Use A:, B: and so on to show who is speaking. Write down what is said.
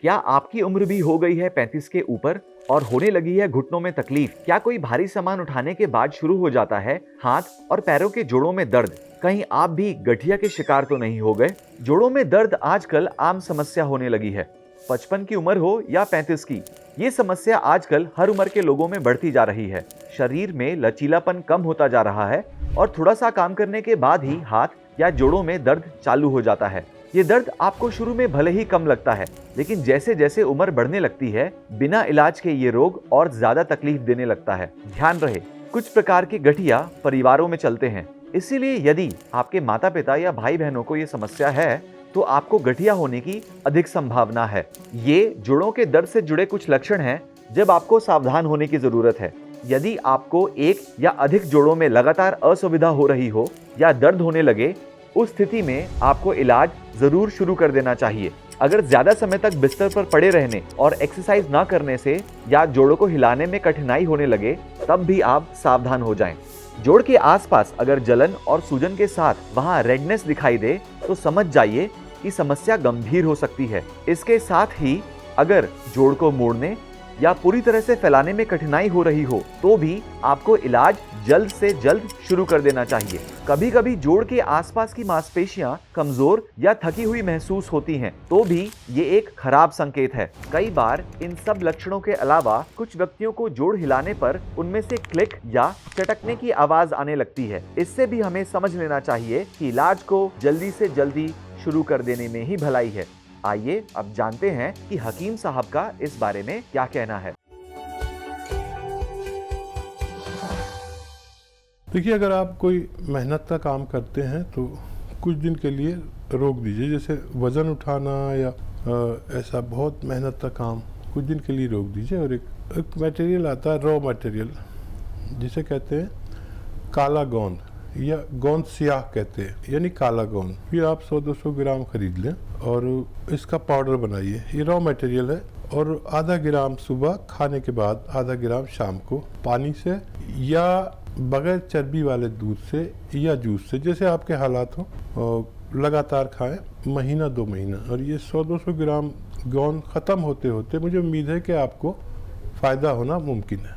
A: क्या आपकी उम्र भी हो गई है 35 के ऊपर और होने लगी है घुटनों में तकलीफ? क्या कोई भारी सामान उठाने के बाद शुरू हो जाता है हाथ और पैरों के जोड़ों में दर्द? कहीं आप भी गठिया के शिकार तो नहीं हो गए? जोड़ों में दर्द आजकल आम समस्या होने लगी है। 55 की उम्र हो या 35 की, ये समस्या आजकल हर उम्र के लोगों में बढ़ती जा रही है। शरीर में लचीलापन कम होता जा रहा है और थोड़ा सा काम करने के बाद ही हाथ या जोड़ों में दर्द चालू हो जाता है। ये दर्द आपको शुरू में भले ही कम लगता है, लेकिन जैसे जैसे उम्र बढ़ने लगती है, बिना इलाज के ये रोग और ज्यादा तकलीफ देने लगता है। ध्यान रहे, कुछ प्रकार के गठिया परिवारों में चलते हैं, इसीलिए यदि आपके माता पिता या भाई बहनों को ये समस्या है तो आपको गठिया होने की अधिक संभावना है। ये जोड़ों के दर्द से जुड़े कुछ लक्षण हैं जब आपको सावधान होने की जरूरत है। यदि आपको एक या अधिक जोड़ों में लगातार असुविधा हो रही हो या दर्द होने लगे, उस स्थिति में आपको इलाज जरूर शुरू कर देना चाहिए। अगर ज्यादा समय तक बिस्तर पर पड़े रहने और एक्सरसाइज ना करने से या जोड़ों को हिलाने में कठिनाई होने लगे, तब भी आप सावधान हो जाएं। जोड़ के आसपास अगर जलन और सूजन के साथ वहां रेडनेस दिखाई दे तो समझ जाइए कि समस्या गंभीर हो सकती है। इसके साथ ही अगर जोड़ को मोड़ने या पूरी तरह से फैलाने में कठिनाई हो रही हो तो भी आपको इलाज जल्द से जल्द शुरू कर देना चाहिए। कभी कभी जोड़ के आसपास की मांसपेशियां कमजोर या थकी हुई महसूस होती हैं, तो भी ये एक खराब संकेत है। कई बार इन सब लक्षणों के अलावा कुछ व्यक्तियों को जोड़ हिलाने पर उनमें से क्लिक या चटकने की आवाज आने लगती है। इससे भी हमें समझ लेना चाहिए कि इलाज को जल्दी से जल्दी शुरू कर देने में ही भलाई है। आइए अब जानते हैं कि हकीम साहब का इस बारे में क्या कहना है।
B: देखिए, अगर आप कोई मेहनत का काम करते हैं तो कुछ दिन के लिए रोक दीजिए। जैसे वज़न उठाना या ऐसा बहुत मेहनत का काम कुछ दिन के लिए रोक दीजिए। और एक मटेरियल आता है, रॉ मटेरियल, जिसे कहते हैं काला गोंद या गोंद सियाह कहते हैं, यानी काला गोंद। फिर आप 100-200 ग्राम खरीद लें और इसका पाउडर बनाइए। ये रॉ मटेरियल है। और आधा ग्राम सुबह खाने के बाद, आधा ग्राम शाम को पानी से या बगैर चर्बी वाले दूध से या जूस से, जैसे आपके हालात हो, और लगातार खाएं महीना 2 महीना। और ये 100-200 ग्राम गोंद ख़त्म होते होते मुझे उम्मीद है कि आपको फ़ायदा होना मुमकिन है।